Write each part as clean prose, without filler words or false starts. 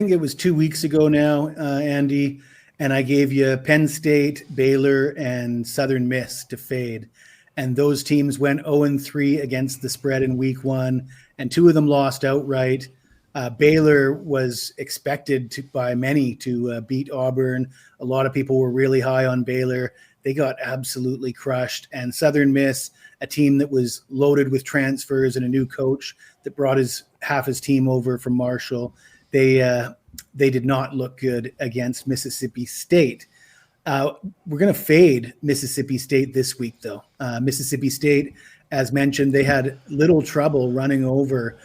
think it was 2 weeks ago now, Andy, and I gave you Penn State, Baylor, and Southern Miss to fade. And those teams went 0-3 against the spread in week one, and two of them lost outright. Baylor was expected by many to beat Auburn. A lot of people were really high on Baylor. They got absolutely crushed. And Southern Miss, a team that was loaded with transfers and a new coach that brought half his team over from Marshall, they did not look good against Mississippi State. We're going to fade Mississippi State this week, though. Mississippi State, as mentioned, they had little trouble running over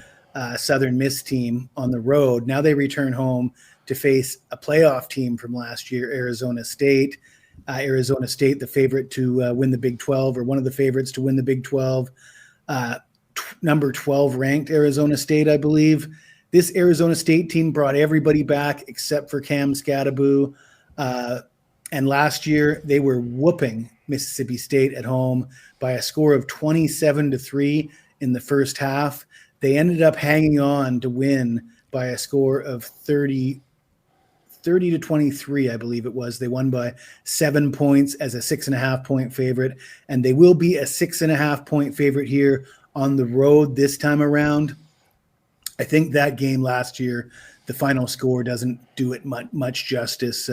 Southern Miss team on the road. Now they return home to face a playoff team from last year, Arizona State. Arizona State, the favorite to win the Big 12, or one of the favorites to win the Big 12. Number 12 ranked Arizona State, I believe. This Arizona State team brought everybody back except for Cam Skattebo. And last year, they were whooping Mississippi State at home by a score of 27-3 in the first half. They ended up hanging on to win by a score of 30-23, I believe it was. They won by 7 points as a 6.5-point favorite, and they will be a 6.5-point favorite here on the road this time around. I think that game last year, the final score doesn't do it much justice.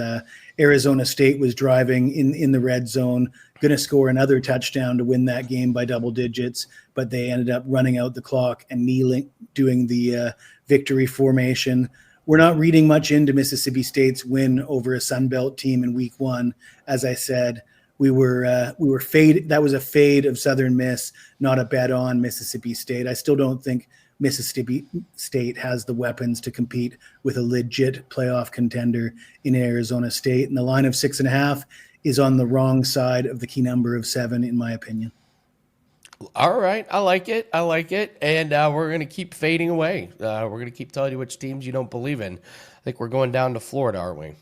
Arizona State was driving in the red zone, going to score another touchdown to win that game by double digits, but they ended up running out the clock and kneeling, doing the victory formation. We're not reading much into Mississippi State's win over a Sun Belt team in week one. As I said, we were fade. That was a fade of Southern Miss, not a bet on Mississippi State. I still don't think Mississippi State has the weapons to compete with a legit playoff contender in Arizona State. And the line of 6.5 is on the wrong side of the key number of 7, in my opinion. All right. I like it. And we're going to keep fading away. We're going to keep telling you which teams you don't believe in. I think we're going down to Florida, aren't we?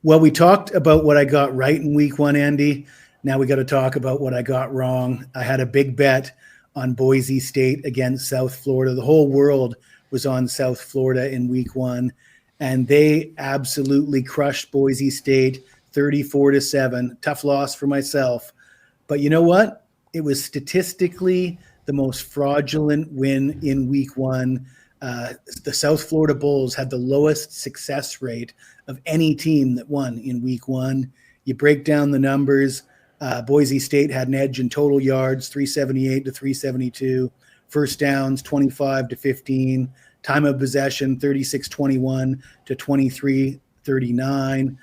Well, we talked about what I got right in week one, Andy. Now we got to talk about what I got wrong. I had a big bet on Boise State against South Florida. The whole world was on South Florida in week one, and they absolutely crushed Boise State 34-7. Tough loss for myself. But you know what? It was statistically the most fraudulent win in week one. The South Florida Bulls had the lowest success rate of any team that won in week one. You break down the numbers. Boise State had an edge in total yards, 378 to 372. First downs, 25-15. Time of possession, 36-21 to 23-39.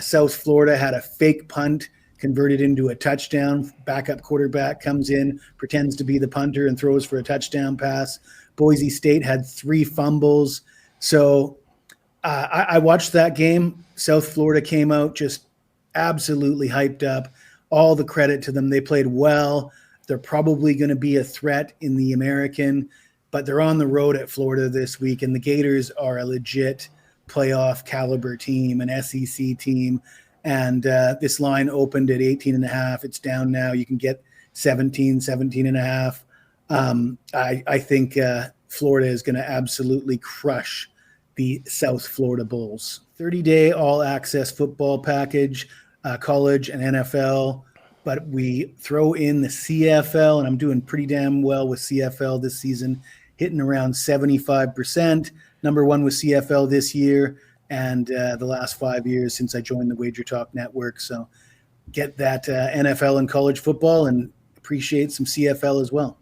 South Florida had a fake punt converted into a touchdown. Backup quarterback comes in, pretends to be the punter, and throws for a touchdown pass. Boise State had 3 fumbles. So I watched that game. South Florida came out just absolutely hyped up. All the credit to them. They played well. They're probably going to be a threat in the American, but they're on the road at Florida this week, and the Gators are a legit playoff caliber team, an SEC team. And this line opened at 18.5. It's down now. You can get 17.5. I think Florida is going to absolutely crush the South Florida Bulls. 30-day all-access football package, college and NFL, but we throw in the CFL, and I'm doing pretty damn well with CFL this season, hitting around 75%. Number one with CFL this year and the last 5 years since I joined the WagerTalk network. So get that NFL and college football and appreciate some CFL as well.